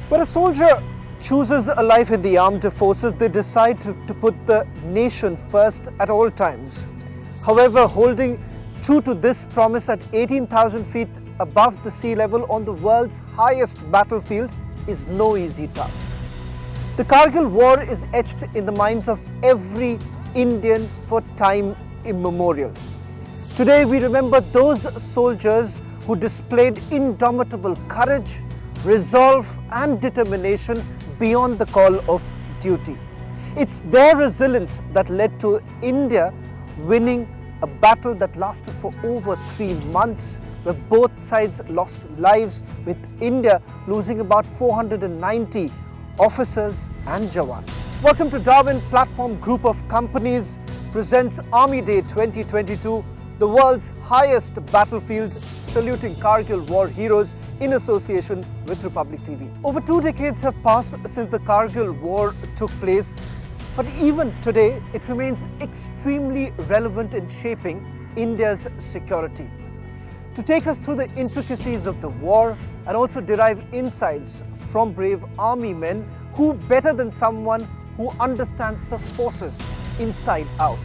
When a soldier chooses a life in the armed forces, they decide to put the nation first at all times. However, holding true to this promise at 18,000 feet above the sea level on the world's highest battlefield is no easy task. The Kargil war is etched in the minds of every Indian for time immemorial. Today we remember those soldiers who displayed indomitable courage, resolve and determination beyond the call of duty. It's their resilience that led to India winning a battle that lasted for over 3 months, where both sides lost lives, with India losing about 490 officers and jawans. Welcome to Darwin Platform Group of Companies presents Army Day 2022, the world's highest battlefield, saluting Kargil war heroes in association with Republic TV. Over 2 decades have passed since the Kargil war took place, but even today it remains extremely relevant in shaping India's security. To take us through the intricacies of the war and also derive insights from brave army men, who better than someone who understands the forces inside out,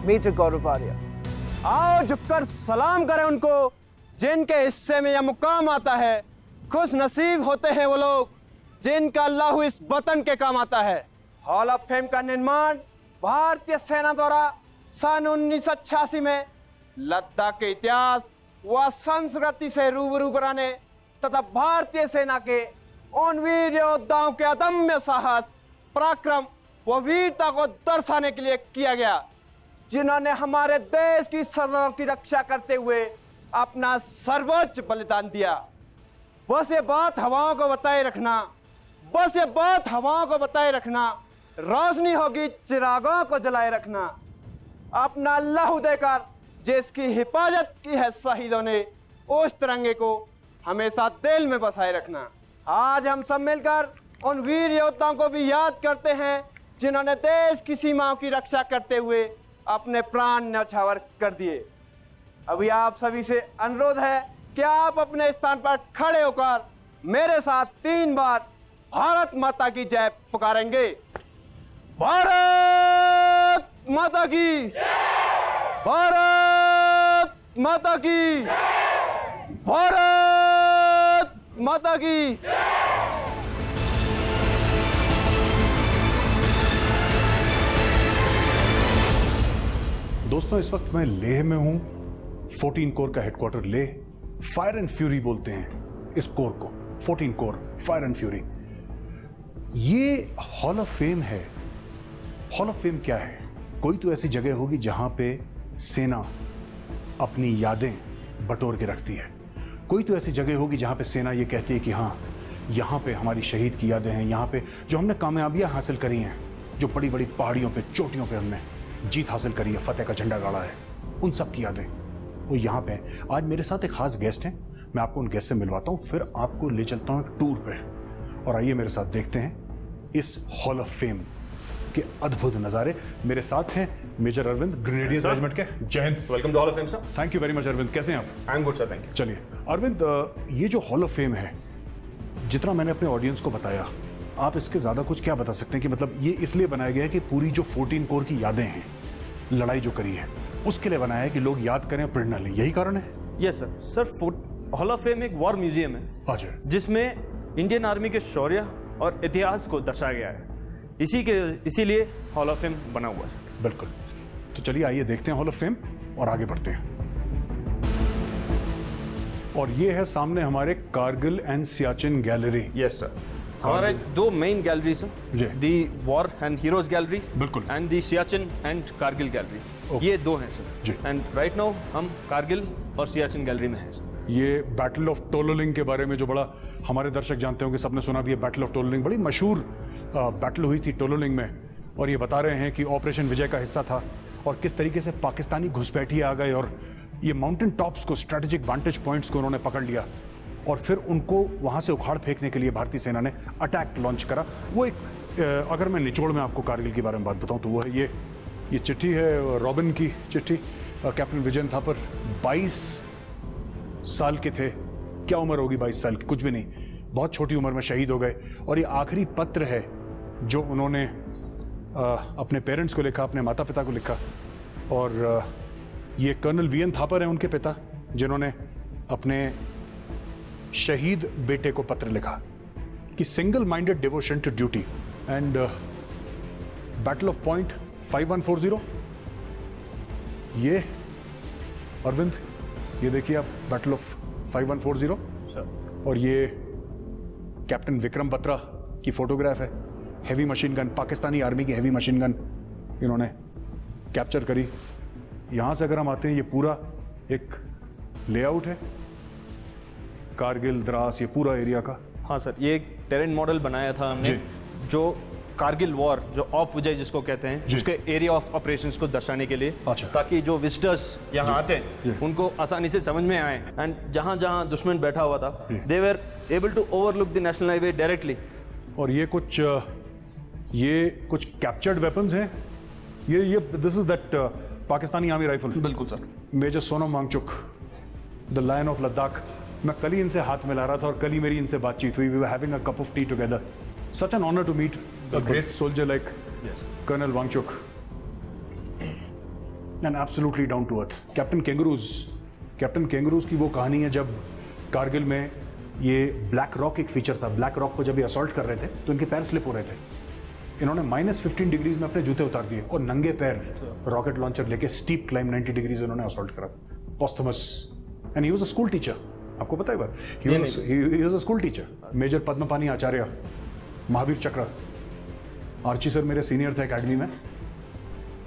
Major Gaurav Arya. आओ झुककर सलाम करें उनको जिनके हिस्से में यह मुकाम आता है। खुश नसीब होते हैं वो लोग जिनका अल्लाह इस वतन के काम आता है। हॉल ऑफ फेम का निर्माण भारतीय सेना द्वारा सन 1986 में लद्दाख के इतिहास व संस्कृति से रूबरू कराने तथा भारतीय सेना के उन वीर योद्धाओं के अदम्य साहस, पराक्रम व वीरता को दर्शाने के लिए किया गया, जिन्होंने हमारे देश की सरहदों की रक्षा करते हुए अपना सर्वोच्च बलिदान दिया। बस ये बात हवाओं को बताए रखना, बस ये बात हवाओं को बताए रखना, रोशनी होगी चिरागों को जलाए रखना। अपना लहू देकर जिसकी हिफाजत की है शहीदों ने, उस तिरंगे को हमेशा दिल में बसाए रखना। आज हम सब मिलकर उन वीर योद्धाओं को भी याद करते हैं जिन्होंने देश की सीमाओं की रक्षा करते हुए अपने प्राण न्यौछावर कर दिए। अभी आप सभी से अनुरोध है कि आप अपने स्थान पर खड़े होकर मेरे साथ 3 बार भारत माता की जय पुकारेंगे। भारत माता की, भारत माता की, भारत माता की। दोस्तों, इस वक्त मैं लेह में हूं। 14 कोर का headquarter Leh. Fire and fury बोलते हैं इस कोर को, 14 कोर फायर एंड फ्यूरी। ये हॉल ऑफ फेम है। हॉल ऑफ फेम क्या है? कोई तो ऐसी जगह होगी जहां पे सेना अपनी यादें बटोर के रखती है। कोई तो ऐसी जगह होगी जहां पे सेना ये कहती है कि हाँ, यहाँ पे हमारी शहीद की यादें हैं, यहाँ पे जो हमने कामयाबियां हासिल करी हैं, जो बड़ी बड़ी पहाड़ियों पे, चोटियों पे हमने जीत हासिल करी है, फतेह का झंडा गाड़ा है, उन सब की यादें वो यहाँ पे हैं। आज मेरे साथ एक खास गेस्ट हैं, मैं आपको उन गेस्ट से मिलवाता हूँ, फिर आपको ले चलता हूँ एक टूर पे। और आइए मेरे साथ देखते हैं इस हॉल ऑफ फेम के अद्भुत नज़ारे। मेरे साथ हैं मेजर अरविंद, ग्रेनेडियर्स रेजिमेंट के। जय हिंद। Welcome to hall of fame sir. Thank you very much Arvind, कैसे हैं आप? I am good sir, thank you. चलिए अरविंद, ये जो हॉल ऑफ फेम है, जितना मैंने अपने ऑडियंस को बताया, आप इसके ज़्यादा कुछ क्या बता सकते हैं कि मतलब ये इसलिए बनाया गया है कि पूरी जो 14 कोर की यादें हैं, लड़ाई जो करी है, उसके लिए बनाया है कि लोग याद करें, प्रेरणा लें, यही कारण है? Yes sir. Hall of fame एक वॉर म्यूजियम है अच्छा, जिसमें इंडियन आर्मी के शौर्य और इतिहास को दर्शाया गया है। इसीलिए हॉल ऑफ फेम बना हुआ सर। बिल्कुल। तो चलिए आइए देखते हैं हॉल ऑफ फेम और आगे बढ़ते हैं। और ये है सामने हमारे Kargil and Siachen gallery. Yes sir. हमारे 2 मेन गैलरीज जी। हैं, the war and heroes gallery, बिल्कुल, and the Siachen and Kargil gallery. ये 2 हैं सर जी। एंड राइट नाउ हम कारगिल और सियाचिन गैलरी में हैं सर। ये बैटल ऑफ टोलोलिंग के बारे में जो बड़ा हमारे दर्शक जानते होंगे, सबने सुना भी है, बैटल ऑफ टोलोलिंग बड़ी मशहूर बैटल हुई थी टोलोलिंग में। और ये बता रहे हैं कि ऑपरेशन विजय का हिस्सा था और किस तरीके से पाकिस्तानी घुसपैठिए आ गए और ये माउंटेन टॉप्स को, स्ट्रेटेजिक वांटेज पॉइंट्स को उन्होंने पकड़ लिया और फिर उनको वहाँ से उखाड़ फेंकने के लिए भारतीय सेना ने अटैक लॉन्च करा। वो एक अगर मैं निचोड़ में आपको कारगिल के बारे में बात बताऊँ तो वो है ये चिट्ठी है, रॉबिन की चिट्ठी। कैप्टन विजयन थापर 22 साल के थे, क्या उम्र होगी 22 साल की, कुछ भी नहीं। बहुत छोटी उम्र में शहीद हो गए। और ये आखिरी पत्र है जो उन्होंने अपने पेरेंट्स को लिखा, अपने माता पिता को लिखा। और ये कर्नल वीएन थापर हैं उनके पिता, जिन्होंने अपने शहीद बेटे को पत्र लिखा कि single minded devotion to duty and battle of point 5140। ये अरविंद, ये देखिए आप, बैटल ऑफ 5140। और ये कैप्टन विक्रम बत्रा की फोटोग्राफ है। Heavy machine gun, Pakistani army की हैवी मशीन गन इन्होंने कैप्चर करी। यहां से अगर हम आते हैं, ये पूरा एक लेआउट है कारगिल, द्रास, ये पूरा एरिया का। हाँ सर, ये एक टेरेन मॉडल बनाया था हमने जो कारगिल वॉर, जो ऑफ विजय जिसको कहते हैं, उसके एरिया ऑफ ऑपरेशंस को दर्शाने के लिए, अच्छा। ताकि जो विजिटर्स यहाँ आते हैं उनको आसानी से समझ में आए। एंड जहाँ जहाँ दुश्मन बैठा हुआ था, they were able to overlook the national highway directly. और ये कुछ कैप्चर्ड वेपन्स हैं। ये this is that Pakistani army rifle. बिल्कुल sir. Major Sonam Wangchuk, the lion of Ladakh. मैं कल ही इनसे हाथ मिला रहा था और कल ही मेरी इनसे बातचीत हुई। We were having a cup of tea together. Such an honour to meet a great soldier like Colonel Wangchuk, and absolutely down to earth. Captain kangaroos की वो कहानी है जब कारगिल में ये ब्लैक रॉक एक फीचर था। ब्लैक रॉक को जब ये असॉल्ट कर रहे थे तो इनके पैर स्लिप हो रहे थे। इन्होंने -15 डिग्रीज में अपने जूते उतार दिए और नंगे पैर रॉकेट लॉन्चर लेके स्टीप क्लाइम 90 डिग्रीज इन्होंने असॉल्ट करा। Posthumous, and he was a school teacher. आपको पता है बात? He was a school teacher. Major Padmapani Acharya, Mahavir Chakra. Archie sir मेरे सीनियर थे एकेडमी में,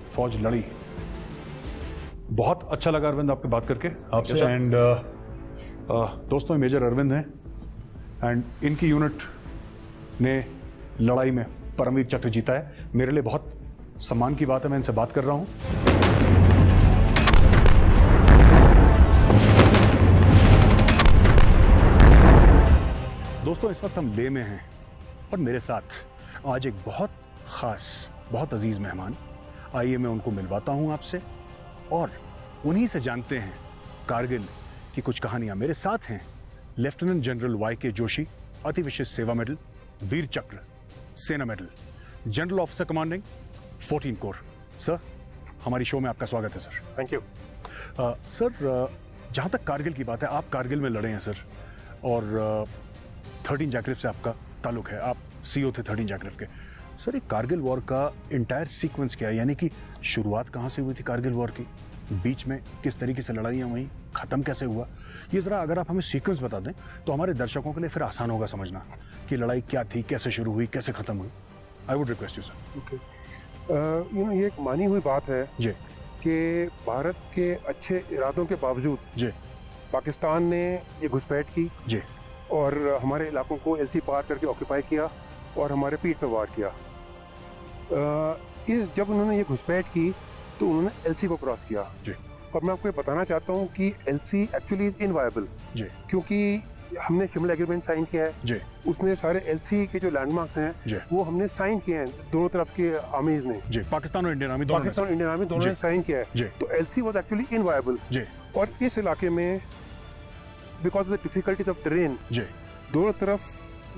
फौज लड़ी। बहुत अच्छा लगा अरविंद आपके बात करके आपसे। एंड दोस्तों, ये मेजर अरविंद हैं एंड इनकी यूनिट ने लड़ाई में परमवीर चक्र जीता है। मेरे लिए बहुत सम्मान की बात है, मैं इनसे बात कर रहा हूं। दोस्तों, इस वक्त हम लेह में हैं और मेरे साथ आज एक बहुत खास, बहुत अजीज मेहमान। आइए मैं उनको मिलवाता हूं आपसे और उन्हीं से जानते हैं कारगिल की कुछ कहानियां। मेरे साथ हैं लेफ्टिनेंट जनरल YK जोशी, अति विशिष्ट सेवा मेडल, वीर चक्र, सेना medal, general officer commanding 14 core. Sir, हमारी शो में आपका स्वागत है सर। थैंक यू सर, जहां तक कारगिल की बात है, आप कारगिल में लड़े हैं सर, और 13 जैकरिफ से आपका ताल्लुक है। आप CO थे 13 जैकरिफ के। सर, ये कारगिल वॉर का इंटायर सीक्वेंस क्या है? यानी कि शुरुआत कहाँ से हुई थी कारगिल वॉर की, बीच में किस तरीके से लड़ाइयाँ हुई, ख़त्म कैसे हुआ? ये ज़रा अगर आप हमें सीक्वेंस बता दें तो हमारे दर्शकों के लिए फिर आसान होगा समझना कि लड़ाई क्या थी, कैसे शुरू हुई, कैसे ख़त्म हुई। I would request you sir. Okay, ये एक मानी हुई बात है जी कि भारत के अच्छे इरादों के बावजूद जी पाकिस्तान ने ये घुसपैठ की जी और हमारे इलाकों को LC पार करके ऑक्यूपाई किया और हमारे पीठ पे वार किया। जब उन्होंने ये घुसपैठ की तो उन्होंने LC को क्रॉस किया जी। और मैं आपको ये बताना चाहता हूँ कि LC एक्चुअली इज इनवायबल जी क्योंकि हमने शिमला एग्रीमेंट साइन किया है जी। उसमें सारे LC के जो लैंडमार्क्स जी। हैं वो हमने साइन किए हैं दोनों तरफ के आर्मीज ने। जी, पाकिस्तान और इंडियन आर्मी दोनों ने। पाकिस्तान और इंडियन आर्मी दोनों ने साइन किया जी। है। तो LC वाज एक्चुअली इनवायबल जी और इस इलाके में because of the difficulties of terrain जी दोनों तरफ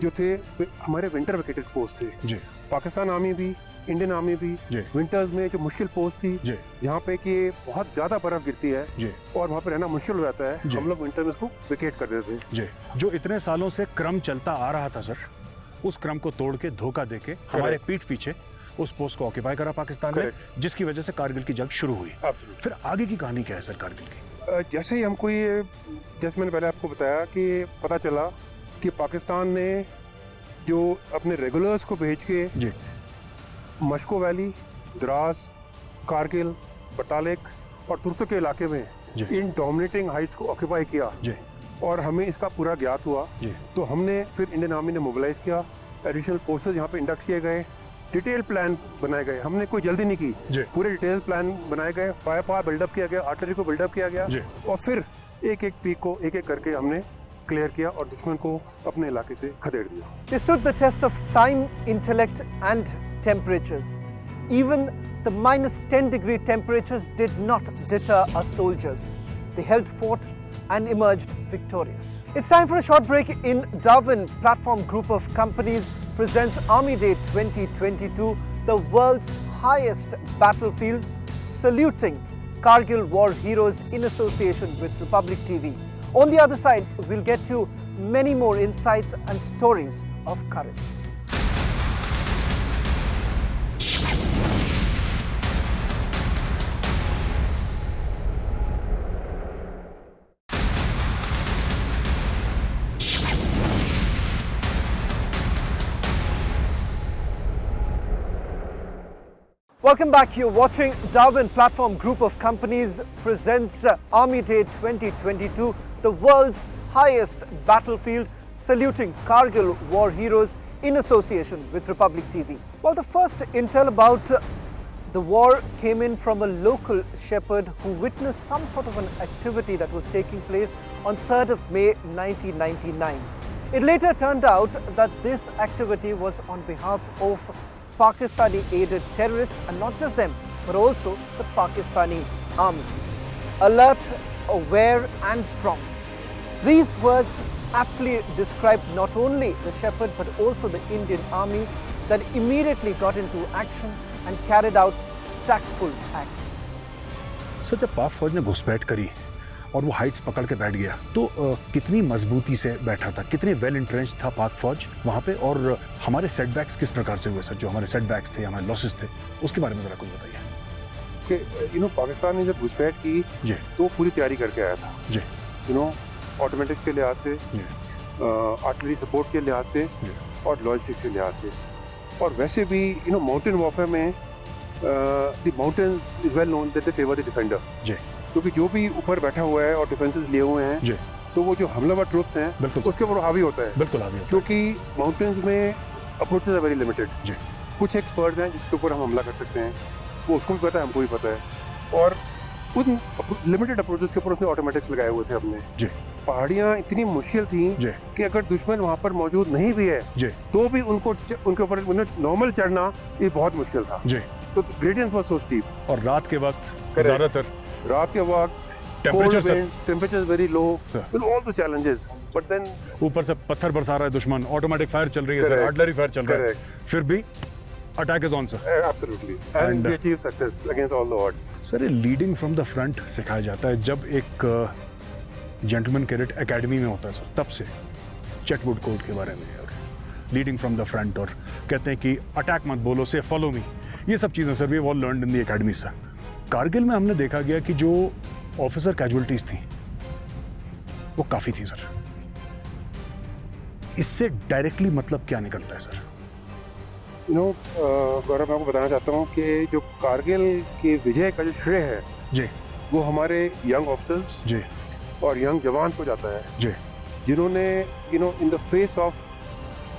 जो थे हमारे विंटर वेकेटेड पोस्ट थे। जी पाकिस्तान आर्मी भी, इंडियन आर्मी भी जी। विंटर्स में जो मुश्किल पोस्ट थी जी जहाँ पे कि बहुत ज्यादा बर्फ गिरती है जी और वहाँ पे रहना मुश्किल हो जाता है, जी। हम लोग विंटर में इसको वेकेट कर देते थे। जी। जो इतने सालों से क्रम चलता आ रहा था सर, उस क्रम को तोड़ के, धोखा देके हमारे पीठ पीछे उस पोस्ट को ऑक्यूपाई करा पाकिस्तान ने, जिसकी वजह से कारगिल की जंग शुरू हुई। Absolutely. फिर आगे की कहानी क्या है सर कारगिल की? जैसे ही हमको ये, जैसे मैंने पहले आपको बताया कि पता चला कि पाकिस्तान ने जो अपने रेगुलर्स को भेज के जी मशको वैली, द्रास, कारगिल, बटालिक और तुर्क के इलाके में जी। इन डोमिनेटिंग हाइट्स को ऑक्यूपाई किया जी और हमें इसका पूरा ज्ञात हुआ। जी तो हमने फिर इंडियन आर्मी ने मोबिलाइज किया, एडिशनल फोर्सेज यहाँ पे इंडक्ट किए गए, डिटेल प्लान बनाए गए। हमने कोई जल्दी नहीं जी। की, पूरे डिटेल प्लान बनाए गए, फायर पावर बिल्डअप किया गया, आर्टिलरी को बिल्डअप किया गया जी। और फिर एक एक पीक को एक एक करके हमने क्लियर किया और दुश्मन को अपने इलाके से खदेड़ दिया। They stood the test of time, intellect and temperatures. Even the -10-degree temperatures did not deter our soldiers. They held fort, and emerged victorious. It's time for a short break. In Darwin, Platform Group of Companies presents Army Day 2022, the world's highest battlefield, saluting Kargil war heroes in association with Republic TV. On the other side, we'll get you many more insights and stories of courage. Welcome back. You're watching Darwin. Platform Group of Companies presents Army Day 2022, the world's highest battlefield, saluting Kargil war heroes in association with Republic TV. Well, the first intel about the war came in from a local shepherd who witnessed some sort of an activity that was taking place on 3rd of May 1999. It later turned out that this activity was on behalf of Pakistani-aided terrorists, and not just them, but also the Pakistani army. Alert, aware and prompt. These words aptly describe not only the shepherd but also the Indian army that immediately got into action and carried out tactful acts. Sir, जब पाक फौज ने घुसपैठ करी और वो Heights पकड़ के बैठ गया तो कितनी मजबूती से बैठा था, कितने वेल इंट्रेंच था पाक फौज वहाँ पे, और हमारे सेटबैक्स किस प्रकार से हुए सर? जो हमारे सेटबैक्स थे, हमारे लॉसेस थे, उसके बारे में जरा कुछ बताइए। कि पाकिस्तान ने जब घुसपैठ की जी तो पूरी तैयारी करके आया था जी, ऑटोमेटिक्स के लिहाज से, आर्टिलरी सपोर्ट के लिहाज से और लॉजिस्टिक्स के लिहाज से। और वैसे भी माउंटेन वॉरफेयर में the mountains is well known that they favour the defender जी, क्योंकि जो भी ऊपर बैठा हुआ है और डिफेंसेस लिए हुए हैं जी, तो वो जो हमलावर ट्रूप्स हैं बिल्कुल उसके ऊपर हावी होता है, बिल्कुल हावी होता है, क्योंकि माउंटेन्स में अप्रोचेस आर वेरी लिमिटेड जी। कुछ एक्सपर्ट्स हैं जिसके ऊपर हम हमला कर सकते हैं, वो उसको भी पता है, हमको भी पता है। और उन लिमिटेड अप्रोचेस के ऊपर उसने ऑटोमेटिक्स लगाए हुए थे अपने जी। पहाड़ियाँ इतनी मुश्किल थी जी कि अगर दुश्मन वहाँ पर मौजूद नहीं भी है जी तो भी उनके ऊपर नॉर्मल चढ़ना ये बहुत मुश्किल था जी। तो ग्रेडियंट वाज सो स्टीप। और रात के वक्त Correct. ज्यादातर रात के वक्त temperature very low, with all the challenges, but then ऊपर से पत्थर बरसा रहा है दुश्मन, ऑटोमेटिक फायर चल रही है सर, Correct. आर्टिलरी फायर चल रहा है, Correct. फिर भी attack is on sir. Absolutely and we achieve success against all the odds. Sir, ये लीडिंग फ्रॉम द फ्रंट सिखाया जाता है जब एक जेंटलमैन कैडेट एकेडमी में होता है सर, तब से चेटवुड कोड के बारे में और लीडिंग फ्रॉम द फ्रंट, और कहते हैं कि अटैक मत बोलो, से फॉलो मी, ये सब चीज़ें sir we have all learned in the academy sir. Kargil में हमने देखा गया कि जो ऑफिसर कैजुअलिटीज थी वो काफ़ी थी सर। इससे डायरेक्टली मतलब क्या निकलता है सर? गौरव, मैं आपको बताना चाहता हूँ कि जो कारगिल के विजय का जो श्रेय है जी, वो हमारे यंग ऑफिसर्स जी और यंग जवान को जाता है, जी जिन्होंने in the face of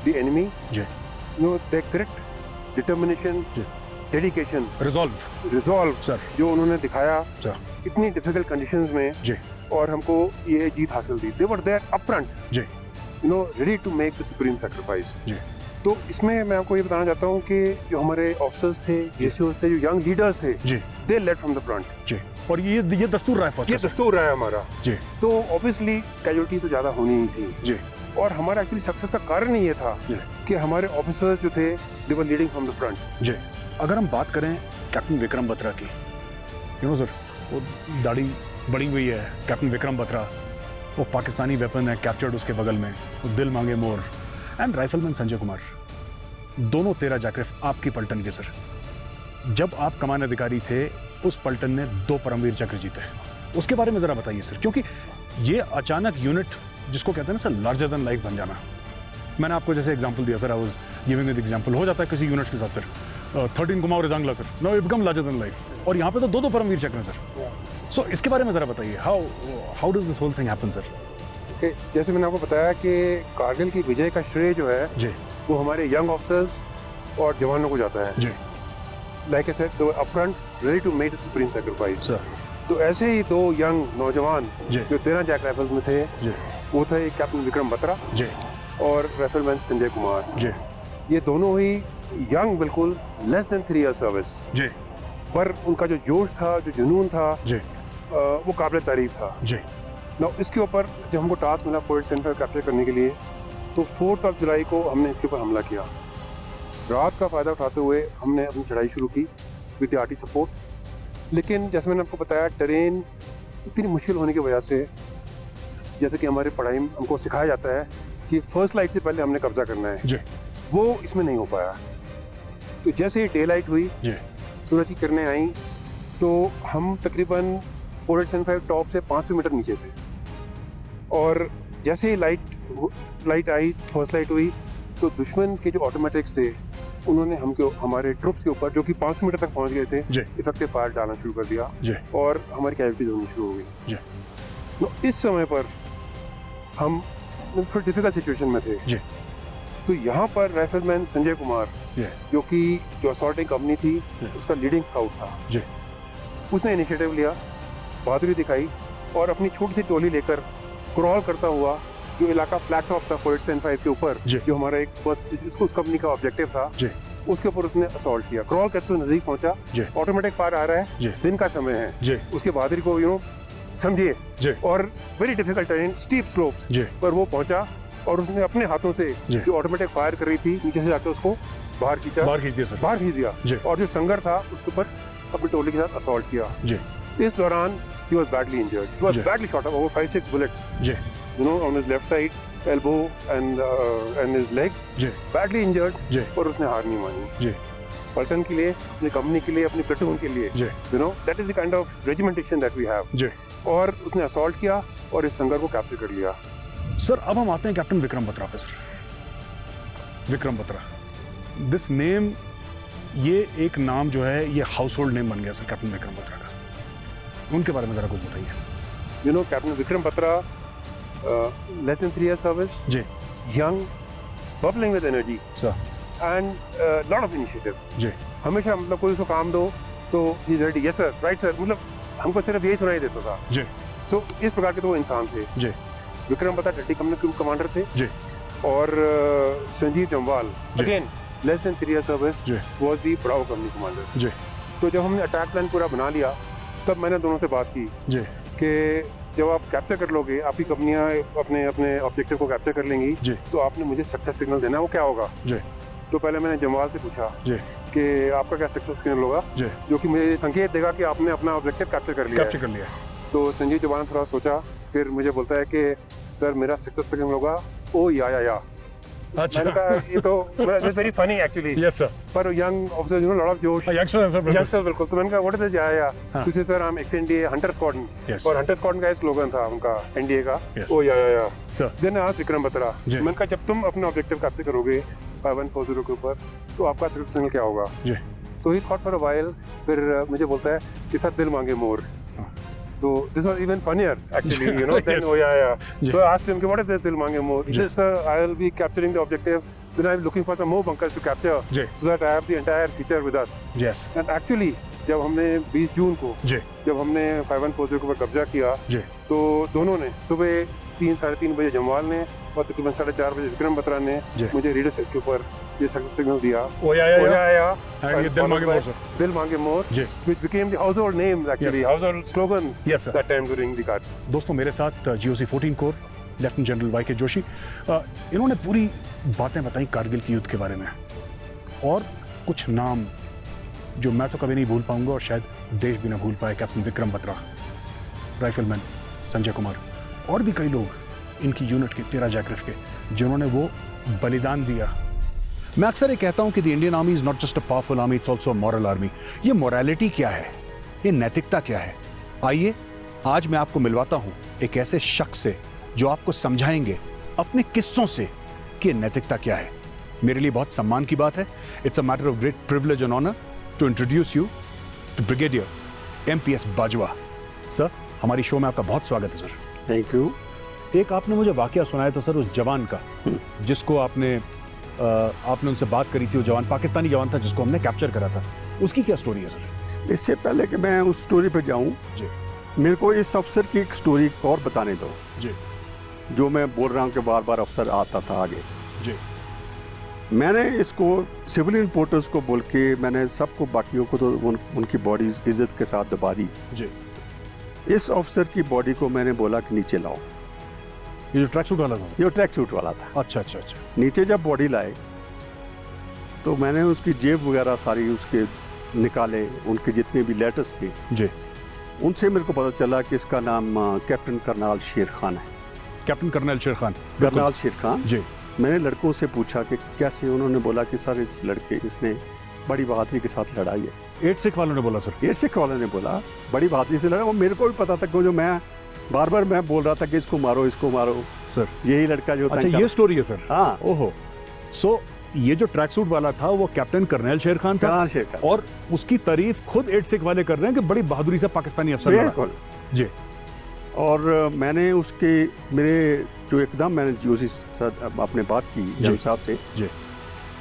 the enemy जी दे करेक्ट डिटर्मिनेशन, जी, डेडिकेशन, रिजॉल्व सर जो उन्होंने दिखाया सर इतनी डिफिकल्ट कंडीशंस में, जी, और हमको ये जीत हासिल दी। They were there up front, जी ready to make the supreme sacrifice. जी। तो इसमें मैं आपको ये बताना चाहता हूँ कि जो हमारे ऑफिसर्स थे, जेसीओस थे, जो यंग लीडर्स थे, जी, दे लेड फ्रॉम द फ्रंट जी, और ये दस्तूर रहा है फौज ये का सर। दस्तूर रहा है हमारा। जी तो ऑब्वियसली कैजुअलिटी तो ज़्यादा होनी ही थी जी और हमारा एक्चुअली सक्सेस का कारण ही ये था जी कि हमारे ऑफिसर्स जो थे दे वर लीडिंग फ्रॉम द फ्रंट। जी। अगर हम बात करें कैप्टन विक्रम बत्रा की, सर, वो दाढ़ी बड़ी हुई है कैप्टन विक्रम बत्रा, वो पाकिस्तानी वेपन है कैप्चर्ड उसके बगल में, वो दिल मांगे मोर, एंड राइफलमैन संजय कुमार, दोनों 13 जैकरेफ आपकी पलटन के सर। जब आप कमान अधिकारी थे उस पलटन ने 2 परमवीर चक्र जीते, उसके बारे में ज़रा बताइए सर, क्योंकि ये अचानक यूनिट जिसको कहते हैं ना सर लार्जर देन लाइफ बन जाना। मैंने आपको जैसे एग्जांपल दिया sir, I was giving an example, हो जाता है किसी यूनिट्स के साथ sir, 13 Kumaon Rezang La sir, now it become larger than life, और यहाँ पे तो 2 परमवीर चक्र हैं सर। सो इसके बारे में ज़रा बताइए, how does this whole thing happen sir? Okay, जैसे मैंने आपको बताया कि कारगिल की विजय का श्रेय जो है जी वो हमारे यंग ऑफिसर्स और जवानों को जाता है। जी like I said, they were upfront ready to make the supreme sacrifice. Sir तो ऐसे ही 2 यंग नौजवान जी जो 13 जैक राइफल्स में थे, जी वो थे कैप्टन विक्रम बत्रा जी और राइफलमैन संजय कुमार। जी ये दोनों ही यंग, बिल्कुल लेस देन 3 ईयर सर्विस, जी पर उनका जो जोश था, जो जुनून था, जी वो काबिल तारीफ था। जी। ना इसके ऊपर जब हमको टास्क मिला 475 कैप्चर करने के लिए, तो 4 जुलाई को हमने इसके ऊपर हमला किया। रात का फ़ायदा उठाते हुए हमने अपनी चढ़ाई शुरू की विद आर्टी सपोर्ट। लेकिन जैसे मैंने आपको बताया, टेरेन इतनी मुश्किल होने की वजह से, जैसे कि हमारी पढ़ाई में हमको सिखाया जाता है कि फर्स्ट लाइट से पहले हमने कब्जा करना है जी, वो इसमें नहीं हो पाया। तो जैसे ही डे लाइट हुई, जी, सूरज की किरणें आई, तो हम तकरीबन 475 टॉप से 500 मीटर नीचे थे। और जैसे ही लाइट आई, फर्स्ट लाइट हुई, तो दुश्मन के जो ऑटोमेटिक्स थे उन्होंने हमारे ट्रुप्स के ऊपर, जो कि 500 मीटर तक पहुंच गए थे, जी, इफेक्टिव फायर डालना शुरू कर दिया जी, और हमारी कैजुअल्टीज होनी शुरू हो गई। जी, तो इस समय पर हम थोड़ी डिफिकल्ट सिचुएशन में थे। जी, तो यहाँ पर राइफलमैन संजय कुमार, जी, जो असॉल्टिंग कंपनी थी, उसका लीडिंग स्काउट था, जी, उसने इनिशिएटिव लिया, बहादुरी दिखाई और अपनी छोटी सी टोली लेकर क्रॉल करता हुआ जो इलाका फ्लैट टॉप था 475 के ऊपर, जी, जो हमारा उस कंपनी का ऑब्जेक्टिव था, जी, उसके ऊपर उसने असॉल्ट किया। क्रॉल करते हुए नजदीक पहुंचा, जी, ऑटोमेटिक फायर आ रहा है, जी, दिन का समय है, जी, उसके बहादुरी को समझिए। जी, और very difficult terrain, steep slopes जी, पर वो पहुंचा और उसने अपने हाथों से जी, जो ऑटोमेटिक फायर कर रही थी, नीचे से जाकर उसको बाहर खींचा, बाहर खींच दिया सर, बाहर खींच दिया। जी, और जो संगर था उसके ऊपर अपनी टोली के साथ असॉल्ट किया। जी, इस दौरान he was badly injured. He was ji, badly shot up, over 5-6 bullets, ji, on his left side, elbow and his leg, ji, badly injured, जी, और उसने हार नहीं मानी। जी, पलटन के लिए, अपनी कंपनी के लिए, अपनी प्लेटून के लिए, जी, that is the kind of regimentation that we have. जी। और उसने असॉल्ट किया और इस संगर को कैप्चर कर लिया। सर अब हम आते हैं कैप्टन विक्रम बत्रा पे। Sir Vikram Batra, this name, ये एक नाम जो है ये हाउस होल्ड नेम बन गया सर, कैप्टन विक्रम बत्रा का। उनके बारे में जरा कुछ बताइए। Captain Vikram Batra, less than 3 years service, जी, young, bubbling with energy, sir, and lot of initiative. जी, हमेशा मतलब कोई उसको काम दो तो he is ready, yes sir, right sir, मतलब हमको सिर्फ यही सुनाई देता था। जी, तो इस प्रकार के तो वो इंसान थे। जी, विक्रम बत्रा टट्टी कंपनी के कमांडर थे। जी, और संजीव जम्वाल, जी, again less than 3 years service, जी, was the Bravo company commander. जी, तो जब हमने अटैक प्लान पूरा बना लिया, तब मैंने दोनों से बात की जी, कि जब आप कैप्चर कर लोगे, आपकी कंपनियां अपने अपने ऑब्जेक्टिव को कैप्चर कर लेंगी, जी, तो आपने मुझे सक्सेस सिग्नल देना है, वो क्या होगा। जी, तो पहले मैंने जम्वाल से पूछा जी, कि आपका क्या सक्सेस सिग्नल होगा, जी, जो कि मुझे संकेत देगा कि आपने अपना ऑब्जेक्टिव कैप्चर कर लिया कैप्चर है। कर लिया। तो संजीव जवान ने थोड़ा सोचा, फिर मुझे बोलता है कि सर मेरा सक्सेस सिग्नल होगा ओ या। अच्छा, मैंने कहा ये तो very funny actually, yes sir, पर यंग ऑफिसर लॉट ऑफ जोश, यंगस्टर सर, यंगस्टर बिल्कुल। तो मैंने कहा व्हाट इज या हाँ। तो सर हम एक्सएनडीए हंटर स्क्वाड्रन, Yes. और हंटर स्क्वाड्रन का स्लोगन था उनका एनडीए का, Yes. ओ या। सर, देन आज विक्रम बत्रा, जी, मैंने कहा जब तुम अपना ऑब्जेक्टिव कैप्चर करोगे 5140 के ऊपर, तो आपका सक्सेस सिग्नल क्या होगा। जी, तो ही थॉट फॉर अ व्हाइल, फिर मुझे बोलता है कि सर दिल मांगे मोर। So this was even funnier actually, than Yes. oh yeah. जी, So I asked him, what is this Dil Mange More? He जी, says, sir, I will be capturing the objective, then I'm looking for some more bunkers to capture, जी, so that I have the entire feature with us. यस, And actually, जब हमने 20 जून को, जी, जब हमने 5140 के ऊपर कब्जा किया, जी, तो दोनों ने सुबह 3-3:30 बजे जमवाल ने और तकरीबन 4:30 बजे विक्रम बत्रा ने जी, मुझे रेडियो सेट के ऊपर ये सक्सेस सिग्नल दिया, ओ या, and ये दिल मांगे मोर सर, दिल मांगे मोर, जी, which became the household names actually, household slogans yes sir. that time during the guard. दोस्तों मेरे साथ GOC 14 corps lieutenant general Y K Joshi, इन्होंने पूरी बातें बताई कारगिल के युद्ध के बारे में, और कुछ नाम जो मैं तो कभी नहीं भूल पाऊंगा और शायद देश भी ना भूल पाए। कैप्टन विक्रम बत्रा, राइफलमैन संजय कुमार, और भी कई लोग इनकी यूनिट के 13 जैकरिफ के, जिन्होंने वो बलिदान दिया। मैं अक्सर ये कहता हूं कि the Indian army is not just a powerful army, it's also a moral army. ये मोरालिटी क्या है, ये नैतिकता क्या है, आइए आज मैं आपको मिलवाता हूं एक ऐसे शख्स से जो आपको समझाएंगे अपने किस्सों से कि नैतिकता क्या है। मेरे लिए बहुत सम्मान की बात है, it's a matter of great privilege and honour to introduce you to brigadier MPS Bajwa. Sir, हमारी शो में आपका बहुत स्वागत है सर। Thank you. एक आपने मुझे वाकया सुनाया था सर उस जवान का, जिसको आपने उनसे बात करी थी। वो जवान पाकिस्तानी जवान था जिसको हमने कैप्चर करा था, उसकी क्या स्टोरी है सर? इससे पहले कि मैं उस स्टोरी पर जाऊं, जी, मेरे को इस अफसर की एक स्टोरी और बताने दो, जी, जो मैं बोल रहा हूं कि बार बार अफसर आता था आगे। जी, मैंने इसको सिविलियन रिपोर्टर्स को बोल के मैंने सबको, बाकियों को तो उनकी बॉडीज इज्जत के साथ दबा दी। जी, इस ऑफिसर की बॉडी को मैंने बोला कि नीचे लाओ। ये जो ट्रैक सूट वाला था? ये ट्रैक सूट वाला था। अच्छा अच्छा अच्छा। नीचे जब बॉडी लाए तो मैंने उसकी जेब वगैरह सारी उसके निकाले, उनके जितने भी लेटर्स थे जी। उनसे मेरे को पता चला कि इसका नाम कैप्टन करनाल शेर खान है। कैप्टन कर्नल शेर खान? करनाल शेर खान जी। मैंने लड़कों से पूछा कि कैसे, उन्होंने बोला कि सर इस लड़के इसने बड़ी बहादुरी के साथ लड़ाई है। 8 सिख वालों ने बोला सर? 8 सिख वालों ने बोला बड़ी बहादुरी से लड़ा। वो मेरे को भी पता था कि जो मैं बार बार मैं बोल रहा था कि इसको मारो सर, यही लड़का जो। अच्छा ये स्टोरी है सर? हाँ। ओहो। सो ये जो ट्रैक सूट वाला था वो कैप्टन कर्नल शेर खान था? करनाल शेर खान। और उसकी तारीफ खुद 8 सिख वाले कर रहे हैं कि बड़ी बहादुरी से पाकिस्तानी अफसर लड़ा। बिल्कुल जी। और मैंने उसके मेरे जो एकदम मैंने जो उसी साथ आपने बात की जज साहब से जी,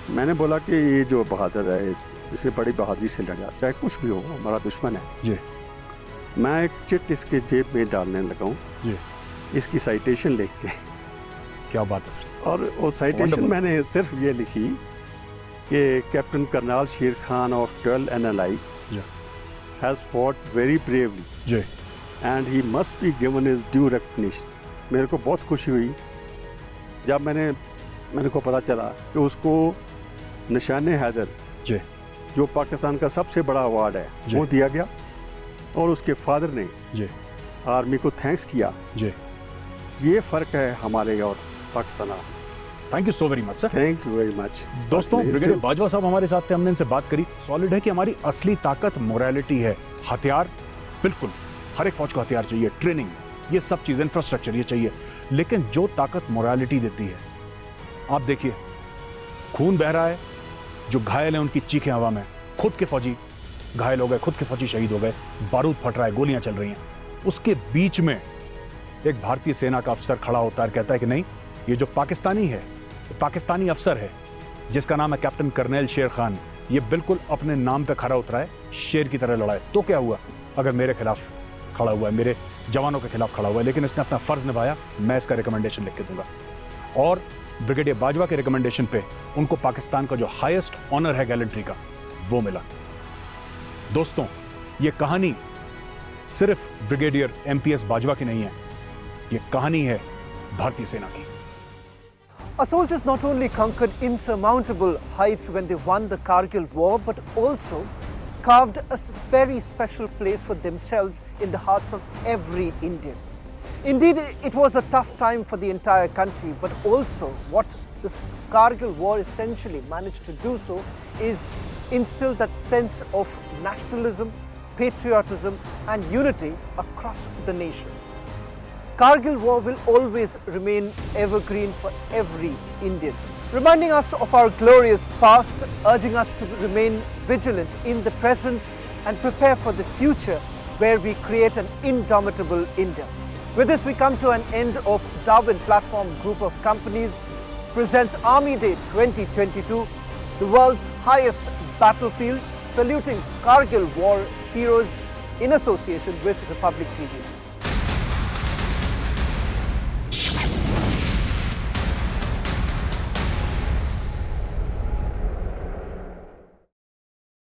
मैंने बोला कि ये जो बहादुर है इसे बड़ी बहादुरी से लड़ा, चाहे कुछ भी हो, हमारा दुश्मन है जी। मैं एक चिट इसके जेब में डालने लगा हूँ जी। इसकी साइटेशन लिख के। क्या बात है सर। और वो साइटेशन मैंने सिर्फ ये लिखी कि captain Karnal Sher Khan of 12 NLI जी हैज़ फॉट वेरी ब्रेवली जी and he must be given his due recognition. मेरे को बहुत खुशी हुई जब मेरे को पता चला कि उसको निशान हैदर जी जो पाकिस्तान का सबसे बड़ा अवार्ड है वो दिया गया, और उसके फादर ने जी आर्मी को थैंक्स किया। जी। ये फ़र्क है हमारे और Pakistan. Thank you so very much sir. Thank you very much. दोस्तों, ब्रिगेडियर बाजवा साहब हमारे साथ थे, हमने इनसे बात करी। सॉलिड है कि हमारी असली ताकत मोरालिटी है। हथियार बिल्कुल हर एक फौज को हथियार चाहिए, ट्रेनिंग, ये सब चीज़, इंफ्रास्ट्रक्चर ये चाहिए, लेकिन जो ताकत मोरालिटी देती है, आप देखिए खून बह रहा है, जो घायल हैं उनकी चीखें हवा में, खुद के फौजी घायल हो गए, खुद के फौजी शहीद हो गए, बारूद फट रहा है, गोलियां चल रही हैं, उसके बीच में एक भारतीय सेना का अफसर खड़ा होता है, कहता है कि नहीं, ये जो पाकिस्तानी है, पाकिस्तानी अफसर है जिसका नाम है कैप्टन कर्नल शेर खान, ये बिल्कुल अपने नाम पे खरा उतरा है, शेर की तरह लड़ा है। तो क्या हुआ अगर मेरे खिलाफ खड़ा हुआ है, मेरे जवानों के खिलाफ खड़ा हुआ है, लेकिन इसने अपना फर्ज निभाया, मैं इसका रिकमेंडेशन लिख के दूंगा। और ब्रिगेडियर बाजवा के रिकमेंडेशन पे उनको पाकिस्तान का जो हाईएस्ट ऑनर है गैलेंट्री का, वो मिला। दोस्तों, ये कहानी सिर्फ ब्रिगेडियर MPS बाजवा की नहीं है, ये कहानी है भारतीय सेना की। Our soldiers not only conquered insurmountable heights when they won the Kargil war, but also carved a very special place for themselves in the hearts of every Indian. Indeed, it was a tough time for the entire country, but also what this Kargil war essentially managed to do so is instill that sense of nationalism, patriotism and unity across the nation. Kargil war will always remain evergreen for every Indian, reminding us of our glorious past, urging us to remain vigilant in the present and prepare for the future where we create an indomitable India. With this, we come to an end of Darwin Platform Group of Companies presents Army Day 2022, the world's highest battlefield, saluting Kargil war heroes in association with Republic TV.